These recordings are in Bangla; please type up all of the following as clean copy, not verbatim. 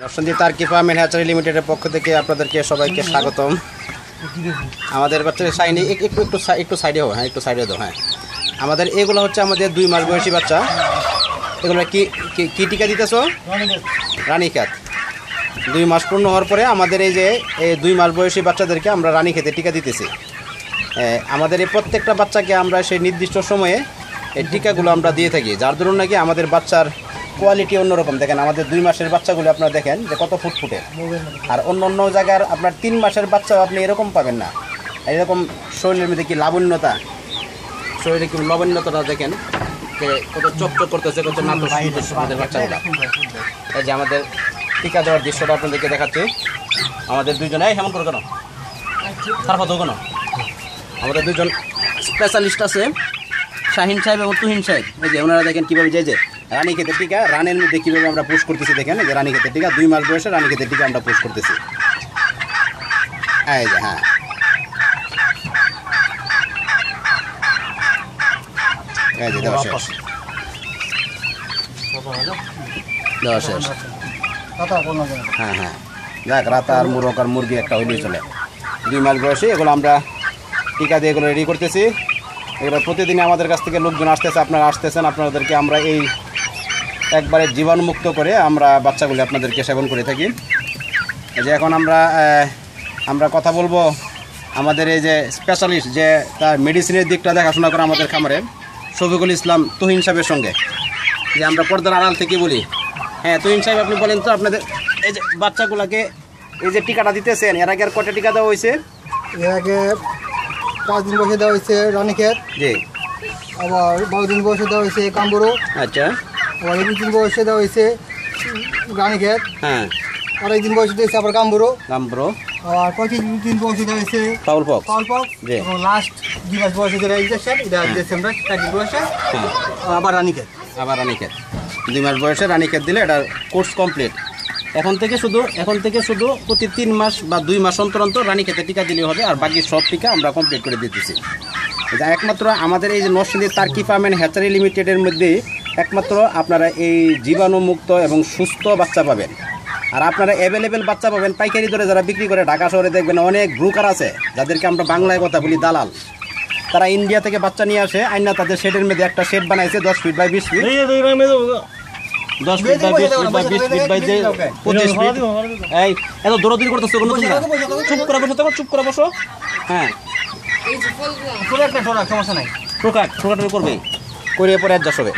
Narsingdi turkey farm and hatchery লিমিটেডের পক্ষ থেকে আপনাদেরকে সবাইকে স্বাগতম। আমাদের বাচ্চা শাইনি একটু সাইডে হো, হ্যাঁ একটু সাইডে দাও। হ্যাঁ, আমাদের এগুলো হচ্ছে আমাদের 2 মাস বয়সী বাচ্চা। এগুলো কি টিকা দিতেছো? রানীক্ষেত। 2 মাস পূর্ণ হওয়ার পরে আমাদের এই 2 মাস বয়সী বাচ্চাদেরকে আমরা রানীক্ষেতে টিকা দিতেছি। আমাদের এই প্রত্যেকটা বাচ্চাকে আমরা সেই নির্দিষ্ট সময়ে এই টিকাগুলো আমরা দিয়ে থাকি, যার দরুন নাকি আমাদের বাচ্চার কোয়ালিটি অন্যরকম। দেখেন আমাদের 2 মাসের বাচ্চাগুলো আপনারা দেখেন যে কত ফুটফুটে, আর অন্য জায়গার আপনার 3 মাসের বাচ্চাও আপনি এরকম পাবেন না। এরকম শরীরের মধ্যে কি লাবণ্যতা, শরীরে কি লাবণ্যতাটা দেখেন যে কত চকচক করতেছে, কত নাটক আমাদের বাচ্চাগুলো। এই যে আমাদের টিকা দেওয়ার দৃশ্যটা আপনাদেরকে দেখাচ্ছি। আমাদের দুইজন এমন করে কেন তারপর তো কেন আমাদের 2জন স্পেশালিস্ট আছে, শাহিন সাহেব এবং তুহিন সাহেব। এই যে ওনারা দেখেন কীভাবে যে রানীক্ষেতের টিকা রানের মধ্যে কীভাবে আমরা পুশ করতেছি। দেখেন যে রানীক্ষেতের টিকা 2 মাস বয়সে রানীক্ষেতের টিকা আমরা পুশ করতেছি। এই যে হ্যাঁ, এই যে দেওয়া শেষ, দেওয়া শেষ। হ্যাঁ হ্যাঁ, দেখ রাতা আর মুরগ আর মুরগি একটা হইলেই চলে। 2 মাস বয়সে এগুলো আমরা টিকা দিয়ে এগুলো রেডি করতেছি। এগুলো প্রতিদিনই আমাদের কাছ থেকে লোকজন আসতেছে, আপনারা আসতেছেন। আপনাদেরকে আমরা এই একবারে জীবাণুমুক্ত করে আমরা বাচ্চাগুলি আপনাদেরকে সেবন করে থাকি। এই যে এখন আমরা কথা বলবো আমাদের এই যে স্পেশালিস্ট যে তার মেডিসিনের দিকটা দেখাশোনা করে আমাদের খামারে শফিকুল ইসলাম তুহিন সাহেবের সঙ্গে, যে আমরা পর্দার আড়াল থেকে বলি। হ্যাঁ তুহিন সাহেব, আপনি বলেন তো আপনাদের এই যে বাচ্চাগুলোকে এই যে টিকাটা দিতেছেন, এর আগে আর কটা টিকা দেওয়া হয়েছে? এর আগে 5 দিন বয়সে দেওয়া হয়েছে রানীক্ষেত, জি। আবার 12 দিন বয়সে দেওয়া হয়েছে কাম্বুরো, আচ্ছা। আবার 21 দিন বয়সে দেওয়া হয়েছে রানীক্ষেত, হ্যাঁ। 28 দিন বয়সে দিয়েছে আবার কাম্বুরো, আবার 25 দিন বয়সে দেওয়া হয়েছে ফাউল পক্স, এবং লাস্ট 2 মাস বয়সে যেটা ইনজেকশন এটা দিয়েছে আমরা 4 দিন বয়সে। আবার রানীক্ষেত 2 মাস বয়সে রানীক্ষেত দিলে এটা কোর্স কমপ্লিট। এখন থেকে শুধু প্রতি 3 মাস বা 2 মাস অন্তর অন্তর রানীক্ষেতে টিকা দিলে হবে, আর বাকি সব টিকা আমরা কমপ্লিট করে দিতেছি। এটা একমাত্র আমাদের এই যে Narsingdi turkey farm and hatchery লিমিটেডের মধ্যে একমাত্র আপনারা এই জীবাণুমুক্ত এবং সুস্থ বাচ্চা পাবেন। আর আপনারা অ্যাভেলেবেল বাচ্চা পাবেন পাইকারি দরে। যারা বিক্রি করে ঢাকা শহরে দেখবেন অনেক ব্রোকার আছে, যাদেরকে আমরা বাংলায় কথা বলি দালাল। তারা ইন্ডিয়া থেকে বাচ্চা নিয়ে আসে, আইনা তাদের শেডের মধ্যে একটা শেড বানাইছে 10 feet by 20 feet, 10 feet by 20 feet by 20 feet by 25 feet. এই এত দৌড়াদৌড়ি করতেছো কোনো? চুপ করে বসো। হ্যাঁ, সমস্যা নাই, ঠোকাটা করবে করে পরে অ্যাডজাস্ট হবে।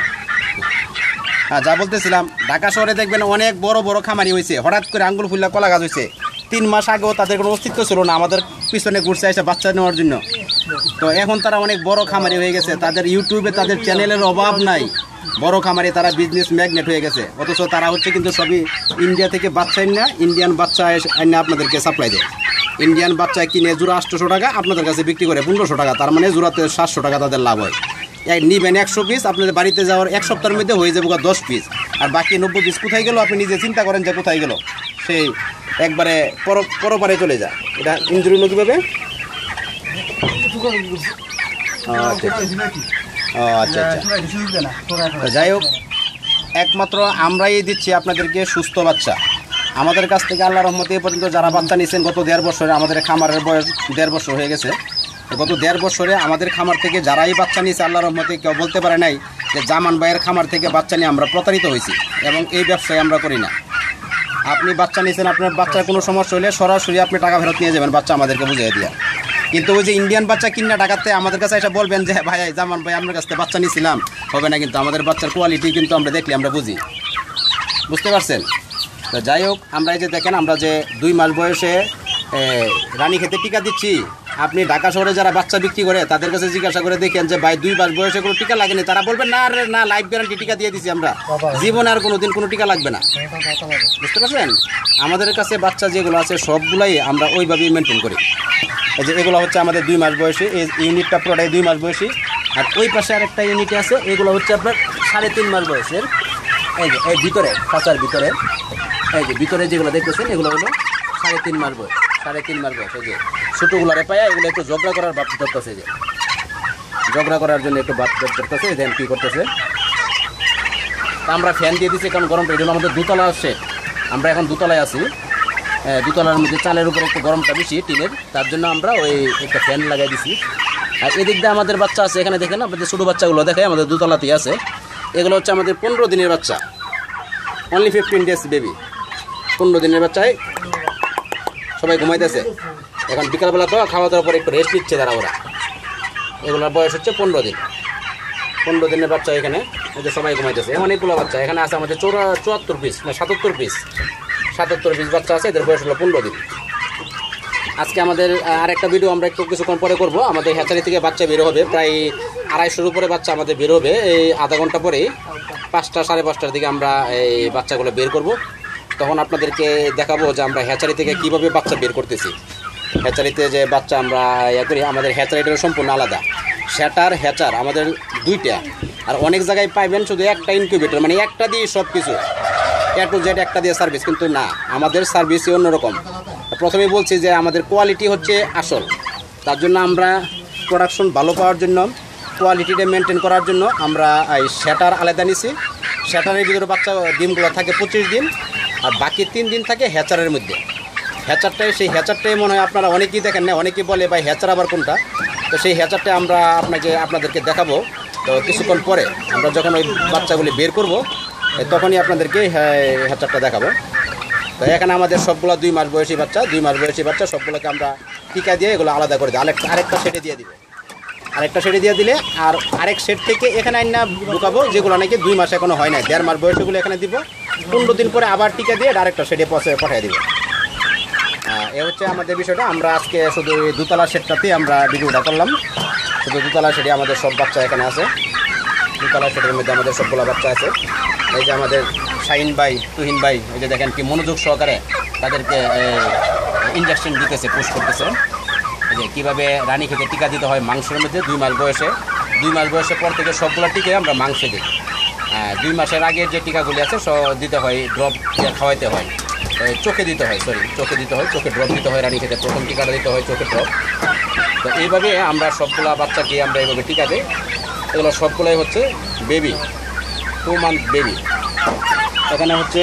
হ্যাঁ, যা বলতেছিলাম, ঢাকা শহরে দেখবেন অনেক বড় বড় খামারি হয়েছে, হঠাৎ করে আঙ্গুল ফুল্লা কলা গাছ হয়েছে। 3 মাস আগেও তাদের কোনো অস্তিত্ব ছিল না, আমাদের পিছনে ঘুরছে এসে বাচ্চা নেওয়ার জন্য। তো এখন তারা অনেক বড় খামারি হয়ে গেছে, তাদের ইউটিউবে তাদের চ্যানেলের অভাব নাই। বড় খামারি, তারা বিজনেস ম্যাগনেট হয়ে গেছে। অথচ তারা হচ্ছে কিন্তু সবই ইন্ডিয়া থেকে বাচ্চা না, ইন্ডিয়ান বাচ্চা এনে আপনাদেরকে সাপ্লাই দেয়। ইন্ডিয়ান বাচ্চা কিনে জোড়া 800 টাকা আপনাদের কাছে বিক্রি করে 1500 টাকা, তার মানে জোড়াতে 700 টাকা তাদের লাভ হয়। নিবেন 100 পিস, আপনাদের বাড়িতে যাওয়ার 1 সপ্তাহের মধ্যে হয়ে যাবে 10 পিস, আর বাকি 90 পিস কোথায় গেল আপনি নিজে চিন্তা করেন যে কোথায় গেল। সেই একবারে পরপারে চলে যায়। এটা ইঞ্জুরি হলো কীভাবে? আচ্ছা। যাই হোক, একমাত্র আমরাই দিচ্ছি আপনাদেরকে সুস্থ বাচ্চা। আমাদের কাছ থেকে আল্লাহর রহমতে এ পর্যন্ত যারা বাচ্চা নিয়েছেন গত 1.5 বছরে, আমাদের খামারের বয়স 1.5 বছর হয়ে গেছে। গত 1.5 বছরে আমাদের খামার থেকে যারাই বাচ্চা নিয়েছে আল্লাহর রহমতে কেউ বলতে পারে নাই যে জামান ভাইয়ের খামার থেকে বাচ্চা নিয়ে আমরা প্রতারিত হয়েছি, এবং এই ব্যবসায় আমরা করি না। আপনি বাচ্চা নিয়েছেন, আপনার বাচ্চার কোনো সমস্যা হলে সরাসরি আপনি টাকা ফেরত নিয়ে যাবেন, বাচ্চা আমাদেরকে বুঝিয়ে দিয়া। কিন্তু ওই যে ইন্ডিয়ান বাচ্চা কিনা টাকাতে আমাদের কাছে এসে বলবেন যে ভাই জামান ভাই আপনার কাছ থেকে বাচ্চা নিয়েছিলাম, হবে না। কিন্তু আমাদের বাচ্চার কোয়ালিটি কিন্তু আমরা দেখলে আমরা বুঝি, বুঝতে পারছেন? তো যাই হোক, আমরা এই যে দেখেন আমরা যে 2 মাস বয়সে রানীক্ষেতে টিকা দিচ্ছি। আপনি ঢাকা শহরে যারা বাচ্চা বিক্রি করে তাদের কাছে জিজ্ঞাসা করে দেখেন যে ভাই 2 মাস বয়সে কোনো টিকা লাগেনি, তারা বলবেন না লাইফ গ্যারান্টি টিকা দিয়ে দিচ্ছি আমরা, জীবনে আর কোনো দিন কোনো টিকা লাগবে না। বুঝতে পারছেন? আমাদের কাছে বাচ্চা যেগুলো আছে সবগুলাই আমরা ওইভাবেই মেনটেন করি। এই যে এগুলো হচ্ছে আমাদের 2 মাস বয়সী, এই ইউনিটটা পুরোটাই 2 মাস বয়সী। আর ওই পাশে আরেকটা ইউনিট আছে, এগুলো হচ্ছে আপনার 3.5 মাস বয়সের। এই যে এই ভিতরে খাঁচার ভিতরে, এই যে ভিতরে যেগুলো দেখতেছেন এগুলো হলো 3.5 মাস বয়স। 3.5 মাস বয়স। এই যে ছোটোগুলারে পায়া এগুলো একটু ঝগড়া করার ভাব ধরতেছে, যে ঝগড়া করার জন্য একটু ভাব ধরতেছে। দেন কী করতেছে, আমরা ফ্যান দিয়ে দিচ্ছি কারণ গরমটা, এই জন্য আমাদের 2তলা আসছে। আমরা এখন দোতলায় আছি, দোতলার মধ্যে চালের উপরে একটু গরমটা বেশি টিনের, তার জন্য আমরা ওই একটা ফ্যান লাগাই দিছি। আর এদিক দিয়ে আমাদের বাচ্চা আছে, এখানে দেখেন আপনাদের ছোটো বাচ্চাগুলো দেখে আমাদের দোতলাতেই আছে। এগুলো হচ্ছে আমাদের 15 দিনের বাচ্চা, অনলি 15 days বেবি। 15 দিনের বাচ্চায় সবাই ঘুমাইতেছে এখন, বিকালবেলা তো খাওয়া দাওয়ার পরে একটু রেস্ট নিচ্ছে তারা ওরা। এগুলোর বয়স হচ্ছে 15 দিন। 15 দিনের বাচ্চা এখানে এই যে সবাই ঘুমাইতেছে। অনেকগুলো বাচ্চা এখানে আছে আমাদের 74 পিস না 77 পিস, 77 পিস বাচ্চা আছে, এদের বয়স হলো 15 দিন। আজকে আমাদের আরেকটা ভিডিও আমরা একটু কিছুক্ষণ পরে করব। আমাদের হ্যাচারি থেকে বাচ্চা বের হবে, প্রায় 250-র উপরে বাচ্চা আমাদের বের হবে। এই আধা ঘন্টা পরে 5টা 5:30টার দিকে আমরা এই বাচ্চাগুলো বের করব। তখন আপনাদেরকে দেখাবো যে আমরা হ্যাচারি থেকে কীভাবে বাচ্চা বের করতেছি। হ্যাচারিতে যে বাচ্চা আমরা করি, আমাদের হ্যাচারিটা সম্পূর্ণ আলাদা। শ্যাটার হ্যাচার আমাদের 2টা, আর অনেক জায়গায় পাইবেন শুধু একটা ইনকিউবেটর, মানে একটা দিয়ে সব কিছু A to Z একটা দিয়ে সার্ভিস, কিন্তু না, আমাদের সার্ভিসই অন্যরকম। প্রথমেই বলছি যে আমাদের কোয়ালিটি হচ্ছে আসল, তার জন্য আমরা প্রোডাকশন ভালো পাওয়ার জন্য, কোয়ালিটিটা মেনটেন করার জন্য আমরা এই শ্যাটার আলাদা নিছি। শ্যাটারের ভিতরে বাচ্চা ডিমগুলো থাকে 25 দিন, আর বাকি 3 দিন থাকে হ্যাচারের মধ্যে। সেই হ্যাচারটাই মনে হয় আপনারা অনেকেই দেখেন না, অনেকেই বলে ভাই হ্যাচার আবার কোনটা। তো সেই হ্যাচারটা আমরা আপনাদেরকে দেখাবো। তো কিছুক্ষণ পরে আমরা যখন ওই বাচ্চাগুলি বের করব তখনই আপনাদেরকে হ্যাচারটা দেখাবো। তো এখানে আমাদের সবগুলো 2 মাস বয়সী বাচ্চা, 2 মাস বয়সী বাচ্চা সবগুলোকে আমরা টিকা দিয়ে এগুলো আলাদা করে দিই। আরেকটা সেটে দিয়ে দিব, আরেকটা সেটে দিয়ে দিলে আর আরেক সেট থেকে এখানে আইনা ঢুকাবো, যেগুলো নাকি 2 মাস এখনো হয় না, 1.5 মাস বয়সীগুলো এখানে দিব। 15 দিন পরে আবার টিকা দিয়ে আরেকটা সেটে পাঠিয়ে দিব। এ হচ্ছে আমাদের বিষয়টা। আমরা আজকে শুধু এই দোতলা সেটটাতেই আমরা ভিডিওটা করলাম। শুধু দোতলা সেটে আমাদের সব বাচ্চা এখানে আছে, দোতলা সেটের মধ্যে আমাদের সবগুলো বাচ্চা আছে। এই যে আমাদের শাহিন ভাই, তুহিন ভাই, এই যে দেখেন কি মনোযোগ সহকারে তাদেরকে ইঞ্জেকশন দিতেছে, পুশ করতেছে। এই যে কীভাবে রানী খেতে টিকা দিতে হয় মাংসের মধ্যে 2 মাস বয়সে। 2 মাস বয়সের পর থেকে সবগুলো টিকে আমরা মাংসে দিই। 2 মাসের আগে যে টিকাগুলি আছে সব দিতে হয়, ড্রপ খাওয়াইতে হয়, চোখে দিতে হয়, চোখে দিতে হয়, চোখে ড্রপ দিতে হয়। রানী খেতে প্রথম টিকাটা দিতে হয় চোখে ড্রপ। তো এইভাবে আমরা সবগুলা বাচ্চাকে আমরা এইভাবে টিকা দিই। এগুলো সবগুলোই হচ্ছে বেবি, 2 মান্থ বেবি। এখানে হচ্ছে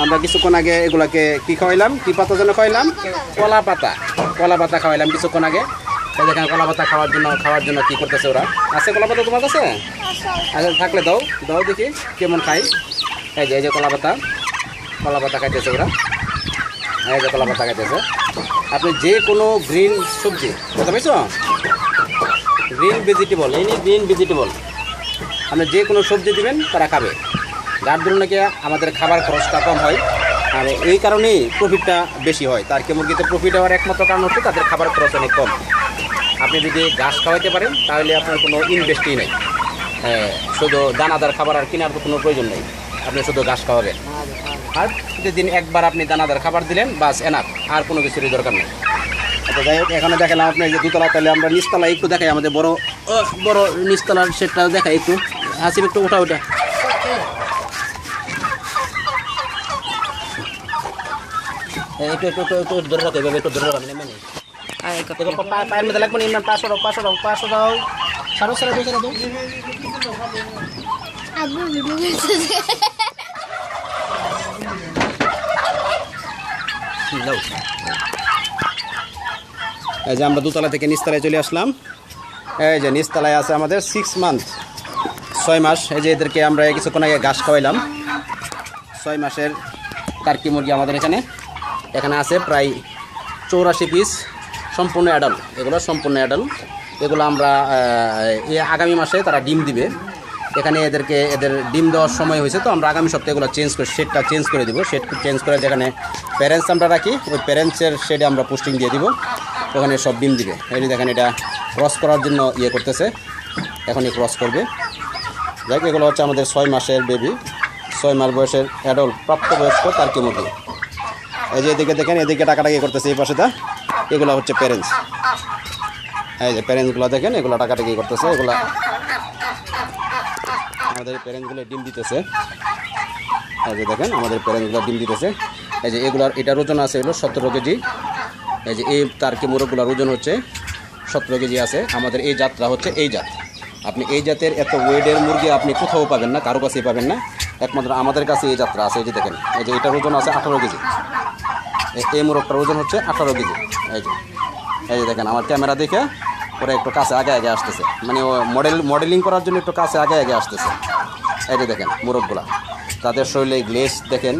আমরা কিছুক্ষণ আগে এগুলাকে কী খাওয়াইলাম, কী পাতা যেন খাওয়াইলাম, কলা পাতা খাওয়াইলাম কিছুক্ষণ আগে। তো দেখেন কলা পাতা খাওয়ার জন্য কী করতেছে ওরা। আছে কলা পাতা তোমার কাছে? আচ্ছা থাকলে দাও দেখি কেমন খাই। এই যে কলা পাতা খাইতেছে ওরা, এই যে কলা পাতা খাইতেছে। আপনি যে কোনো গ্রিন সবজি, কথা পাইছো, গ্রিন ভেজিটেবল, আপনি যে কোনো সবজি দিবেন তারা খাবে। যার জন্য নাকি আমাদের খাবার খরচটা কম হয়, আর এই কারণেই প্রফিটটা বেশি হয়। তার কি মুরগিতে প্রফিট হওয়ার একমাত্র কারণ হচ্ছে তাদের খাবার খরচ অনেক কম। আপনি যদি ঘাস খাওয়াইতে পারেন তাহলে আপনার কোনো ইনভেস্টই নেই, শুধু দানাদার খাবার আর কেনার কোনো প্রয়োজন নেই, আপনি শুধু ঘাস খাওয়াবেন। আর প্রতিদিন একবার আপনি দানাদার খাবার দিলেন, বাস এনাফ, আর কোনো কিছুরই দরকার নেই। আচ্ছা যাই হোক, এখানে দেখালাম আপনার যে দোতলা, তাহলে আমরা নিচতলায় একটু দেখাই, আমাদের বড় নিচতলার সেটটা দেখাই একটু। আসিফ একটু ওটা একটু ধরে রাখো, এভাবে একটু ধরে রাখো, নেমে নেই পায়ের মধ্যে লাগবে না। ইমরান 500 দাও, সাড়ে দাও। এই যে আমরা দোতলা থেকে নিচতলায় চলে আসলাম। এই যে নিচতলায় আছে আমাদের 6 মান্থ, 6 মাস। এই যে এদেরকে আমরা কিছুক্ষণ আগে ঘাস খাওয়াইলাম। 6 মাসের টার্কি মুরগি আমাদের এখানে আছে প্রায় 84 পিস, সম্পূর্ণ অ্যাডাল্ট। এগুলো সম্পূর্ণ অ্যাডাল্ট। এগুলো আমরা আগামী মাসে তারা ডিম দিবে। এখানে এদের ডিম দেওয়ার সময় হয়েছে, তো আমরা আগামী সপ্তাহে এগুলো শেডটা চেঞ্জ করে দিব। শেড চেঞ্জ করে যেখানে প্যারেন্টস আমরা রাখি, ওই প্যারেন্টসের শেডে আমরা পোস্টিং দিয়ে দিব, ওখানে সব ডিম দিবে। এই দেখেন এটা ক্রস করার জন্য করতেছে, এখনই ক্রস করবে। দেখ এগুলো হচ্ছে আমাদের 6 মাসের বেবি, 6 মাস বয়সের অ্যাডাল্ট প্রাপ্তবয়স্ক টার্কি মুরগি। এই যে এদিকে দেখেন, এদিকে টাকাটাকি করতেছে এই পাশেটা, এগুলো হচ্ছে প্যারেন্টস। এই যে প্যারেন্টসগুলো দেখেন, এগুলো টাকাটাকি করতেছে, এগুলো আমাদের প্যারেন্টসগুলো ডিম দিতেছে। এই যে দেখেন আমাদের প্যারেন্টসগুলো ডিম দিতেছে। এই যে এটার ওজন আছে হলো 17 কেজি। এই যে এই টার্কি মুরগিগুলোর ওজন হচ্ছে 17 কেজি আছে। আমাদের এই জাতটা হচ্ছে এই জাত। আপনি এই জাতের এত ওয়েটের মুরগি আপনি কোথাও পাবেন না, কারো কাছেই পাবেন না। একমাত্র আমাদের কাছে এই যাত্রা আছে। এই যে দেখেন, এই যে এটার ওজন আছে 18 কেজি। এই মোরগটার ওজন হচ্ছে 18 কেজি। এই যে দেখেন, আমার ক্যামেরা দেখে ওরা একটু কাছে আগে আসতেছে, মানে ও মডেলিং করার জন্য একটু কাছে আগে আসতেছে। এই যে দেখেন মোরগগুলা, তাদের শরীরে গ্লেজ দেখেন,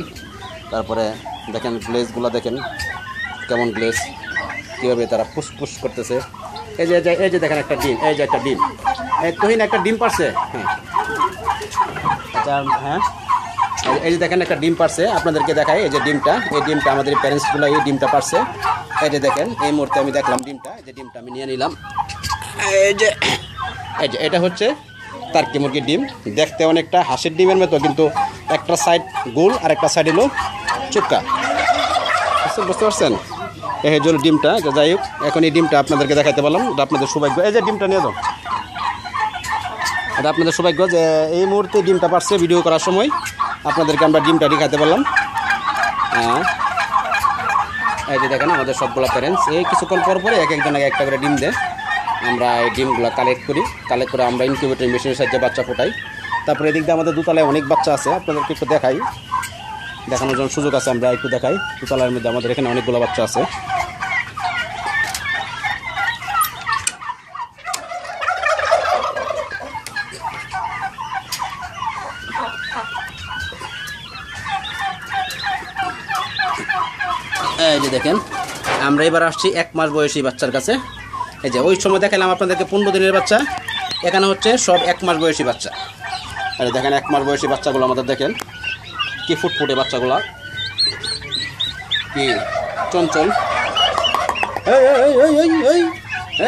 তারপরে দেখেন গ্লেজগুলো দেখেন কেমন গ্লেজ, কীভাবে তারা পুস করতেছে। এই যে দেখেন একটা ডিম, এই যে একটা ডিম, এই তুহিন একটা ডিম পারছে। হ্যাঁ আচ্ছা, হ্যাঁ এই যে দেখেন একটা ডিম পারছে, আপনাদেরকে দেখাই। এই যে ডিমটা, এই ডিমটা আমাদের প্যারেন্টসগুলো এই ডিমটা পারছে। এই যে দেখেন, এই মুহূর্তে আমি দেখলাম ডিমটা, এই যে ডিমটা আমি নিয়ে নিলাম। এই যে এটা হচ্ছে টার্কি মুরগির ডিম, দেখতে অনেকটা হাঁসের ডিমের মতো, কিন্তু একটা সাইড গোল আর একটা সাইড হলো চুক্কা। বুঝতে পারছেন? এই হলো ডিমটা। যাই হোক, এখন এই ডিমটা আপনাদেরকে দেখাতে পারলাম, এটা আপনাদের সৌভাগ্য। এই যে ডিমটা নিয়ে যাও, এটা আপনাদের সৌভাগ্য যে এই মুহূর্তে ডিমটা পারছে ভিডিও করার সময় আপনাদেরকে আমরা ডিমটা দেখাতে পারলাম। হ্যাঁ, এই যে দেখেন আমাদের সবগুলো প্যারেন্টস এই কিছুক্ষণ পরে এক একজনকে একটা করে ডিম দেয়। আমরা এই ডিমগুলো কালেক্ট করে আমরা ইনকিউবেটর মেশিনের সাহায্যে বাচ্চা ফোটাই। তারপরে এদিক দিয়ে আমাদের দোতলায় অনেক বাচ্চা আছে, আপনাদেরকে একটু দেখাই, দেখানোর জন্য সুযোগ আছে, আমরা একটু দেখাই। দোতলার মধ্যে আমাদের এখানে অনেকগুলো বাচ্চা আছে। এই যে দেখেন, আমরা এবার আসছি 1 মাস বয়সী বাচ্চার কাছে। এই যে ওই সময় দেখালাম আপনাদেরকে 15 দিনের বাচ্চা, এখানে হচ্ছে সব 1 মাস বয়সী বাচ্চা। আর দেখেন 1 মাস বয়সী বাচ্চাগুলো আমাদের দেখেন কি ফুটফুটে বাচ্চাগুলো, কি চঞ্চল।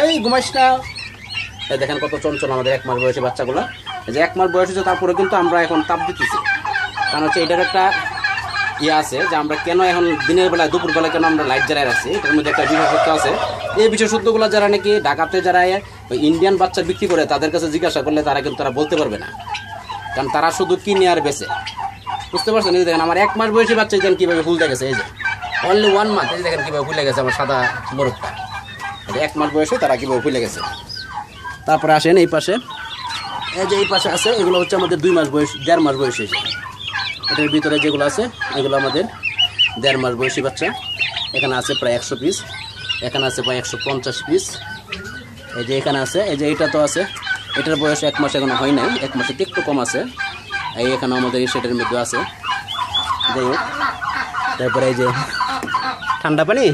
এই ঘুমাইস না। এই দেখেন কত চঞ্চল আমাদের 1 মাস বয়সী বাচ্চাগুলো। এই যে 1 মাস বয়স হচ্ছে, তারপরে কিন্তু আমরা এখন তাপ দিতেছি, কারণ হচ্ছে এটার একটা আছে যে আমরা কেন এখন দিনের বেলায় দুপুরবেলা কেন আমরা লাইট জ্বালায় রাখছি, এটার মধ্যে একটা বিশেষত্ব আছে। এই বিশেষত্বগুলো যারা নাকি ঢাকাতে যারা ইন্ডিয়ান বাচ্চা বিক্রি করে তাদের কাছে জিজ্ঞাসা করলে তারা কিন্তু তারা বলতে পারবে না, কারণ তারা শুধু কিনে আর বেচে। বুঝতে পারছেন? এই দেখেন আমার 1 মাস বয়সী বাচ্চা দেখেন কীভাবে ফুলতে গেছে। এই যে অনলি 1 মান্থ, এই দেখেন কীভাবে ফুলে গেছে আমার সাদা মোরগটা। 1 মাস বয়সে তারা কীভাবে ফুলে গেছে। তারপরে আসেন এই পাশে, এই যে এই পাশে আছে, এগুলো হচ্ছে আমাদের 2 মাস বয়স, 1.5 মাস বয়সী। এটার ভিতরে যেগুলো আছে এগুলো আমাদের 1.5 মাস বয়সী বাচ্চা। এখানে আছে প্রায় 100 পিস, এখানে আছে প্রায় 150 পিস। এই যে এখানে আছে, এই যে এটা তো আছে, এটার বয়স 1 মাস এখনো হয় নাই, 1 মাসে একটু কম আছে। এই এখানে আমাদের এই সেটের মধ্যে আছে। যাই হোক, তারপরে এই যে ঠান্ডা পানি,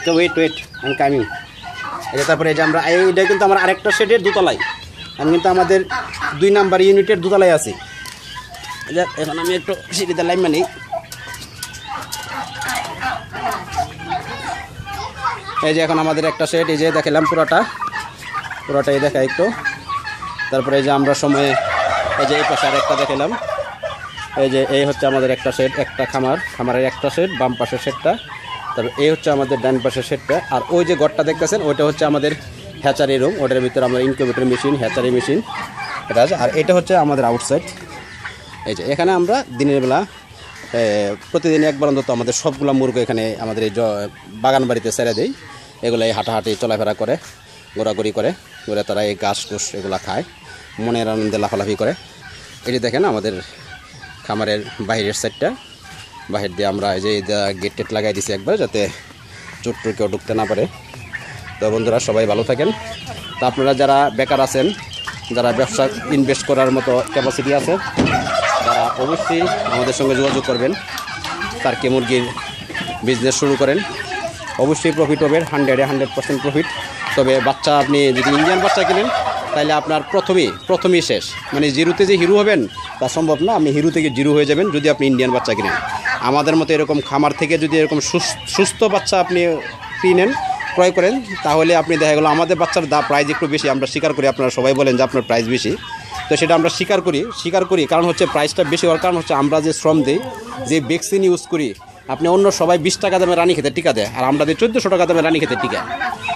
তো ওয়েট আমি কামিং। এই যে তারপরে এই যে আমরা এইটা কিন্তু আমার আরেকটা সেটের দোতলায়, আমি কিন্তু আমাদের 2 নাম্বার ইউনিটের দোতলায় আছি। এখন আমি একটু সিঁড়িতে লাইন মানি। এই যে এখন আমাদের একটা সেট, এই যে দেখালাম পুরোটাই দেখা একটু। তারপরে এই যে আমরা সময়ে এই যে এই পাশে আর একটা দেখালাম। এই যে এই হচ্ছে আমাদের একটা সেট, একটা খামারের একটা সেট, বাম পাশের সেটটা। তারপর এই হচ্ছে আমাদের ডান পাশের সেটটা। আর ওই যে ঘরটা দেখতেছেন ওইটা হচ্ছে আমাদের হ্যাচারি রুম, ওটার ভিতরে আমাদের ইনকিউবেটর মেশিন, হ্যাচারি মেশিন এটা আছে। আর এটা হচ্ছে আমাদের আউটসাইড। এই যে এখানে আমরা দিনের বেলা প্রতিদিন একবার অন্তত আমাদের সবগুলো মুরগি এখানে আমাদের এই বাগান বাড়িতে ছেড়ে দেই। এগুলো এই হাঁটাহাঁটি চলাফেরা করে, ঘোরাঘুরি করে, তারা এই ঘাস ঘুষ এগুলো খায়, মনের আনন্দে লাফালাফি করে। এটি দেখেন আমাদের খামারের বাইরের সাইডটা, বাহির দিয়ে আমরা এই যে গেট টেট লাগাই দিছি একবার, যাতে চোর কেউ ঢুকতে না পারে। তো বন্ধুরা সবাই ভালো থাকেন। তো আপনারা যারা বেকার আছেন, যারা ব্যবসা ইনভেস্ট করার মতো ক্যাপাসিটি আছে, তারা অবশ্যই আমাদের সঙ্গে যোগাযোগ করবেন, টার্কি মুরগির বিজনেস শুরু করেন। অবশ্যই প্রফিট হবে, 100% প্রফিট। তবে বাচ্চা আপনি যদি ইন্ডিয়ান বাচ্চা কিনেন তাহলে আপনার প্রথমেই শেষ, মানে জিরোতে যে হিরো হবেন তা সম্ভব না। আপনি হিরো থেকে জিরো হয়ে যাবেন যদি আপনি ইন্ডিয়ান বাচ্চা কিনেন। আমাদের মতো এরকম খামার থেকে যদি এরকম সুস্থ বাচ্চা আপনি কিনেন, ক্রয় করেন, তাহলে আপনি দেখা গেলো আমাদের বাচ্চার প্রাইস একটু বেশি, আমরা স্বীকার করি। আপনারা সবাই বলেন যে আপনার প্রাইস বেশি, তো সেটা আমরা স্বীকার করি। কারণ হচ্ছে প্রাইসটা বেশি হওয়ার কারণ হচ্ছে আমরা যে শ্রম দিই, যে ভ্যাকসিন ইউজ করি। আপনি অন্য সবাই 20 টাকা দামে রানী খেতে টিকা দেয়, আর আমরা 1400 টাকা দামে রানী খেতে টিকা,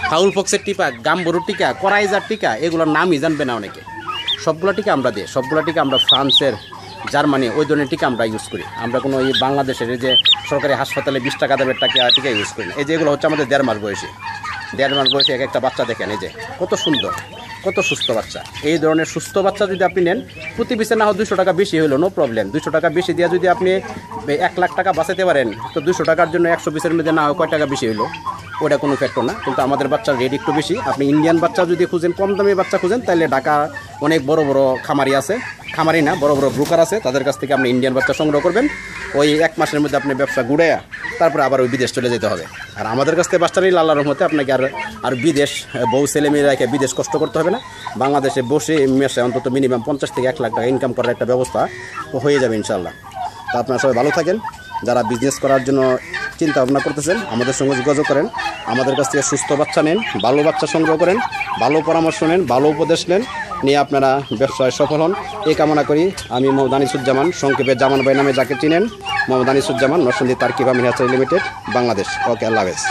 ফাউল ফক্সের টিকা, গাম্বরুর টিকা, করাইজার টিকা, এগুলোর নামই জানবে না অনেকে। সবগুলো টিকা আমরা দিই, সবগুলো টিকা আমরা ফ্রান্সের, জার্মানি ওই ধরনের টিকা আমরা ইউজ করি। আমরা কোনো এই বাংলাদেশের যে সরকারি হাসপাতালে 20 টাকা দামের টিকা ইউজ করি না। এই যে এগুলো হচ্ছে আমাদের 1.5 মাস বয়সী, 1.5 মাস বয়সী এক একটা বাচ্চা দেখেন, এই যে কত সুন্দর, কত সুস্থ বাচ্চা। এই ধরনের সুস্থ বাচ্চা যদি আপনি নেন, প্রতি পিসে না হয় 200 টাকা বেশি হলো, নো প্রবলেম। 200 টাকা বেশি দিয়ে যদি আপনি 1 লাখ টাকা বাঁচাতে পারেন, তো 200 টাকার জন্য 100 পিসের মধ্যে না হয় কয় টাকা বেশি হলো, ওটা কোনো ফ্যাক্টর না। কিন্তু আমাদের বাচ্চার রেট একটু বেশি। আপনি ইন্ডিয়ান বাচ্চা যদি খুঁজেন, কম দামি বাচ্চা খুঁজেন, তাহলে ঢাকা অনেক বড় বড় খামারি আছে, খামারি না, বড় বড় ব্রোকার আছে, তাদের কাছ থেকে আপনি ইন্ডিয়ান বাচ্চা সংগ্রহ করবেন। ওই 1 মাসের মধ্যে আপনি ব্যবসা গুড়াইয়া তারপরে আবার ওই বিদেশ চলে যেতে হবে। আর আমাদের কাছ থেকে বাচ্চা নিলে আল্লাহর রহমতে আপনাকে আর বিদেশ বউ ছেলে মেয়ে রেখে বিদেশ কষ্ট করতে হবে না। বাংলাদেশে বসে মাসে অন্তত মিনিমাম 50 থেকে 1 লাখ টাকা ইনকাম করার একটা ব্যবস্থা হয়ে যাবে ইনশাআল্লাহ। তো আপনারা সবাই ভালো থাকেন। যারা বিজনেস করার জন্য চিন্তা ভাবনা করতেছেন, আমাদের সঙ্গে যোগাযোগ করেন। আমাদের কাছ থেকে সুস্থ বাচ্চা নেন, ভালো বাচ্চা সংগ্রহ করেন, ভালো পরামর্শ নেন, ভালো উপদেশ নেন, নিয়ে আপনারা ব্যবসায় সফল হন, এই কামনা করি। আমি মোহাম্মদ আনিসুজ্জামান, সংক্ষেপে জামান ভাই নামে যাকে চিনেন, মোহাম্মদ আনিসুজ্জামান, নরসিংদী তারকিব আমিন লিমিটেড, বাংলাদেশ। ওকে, আল্লাহ হাফেজ।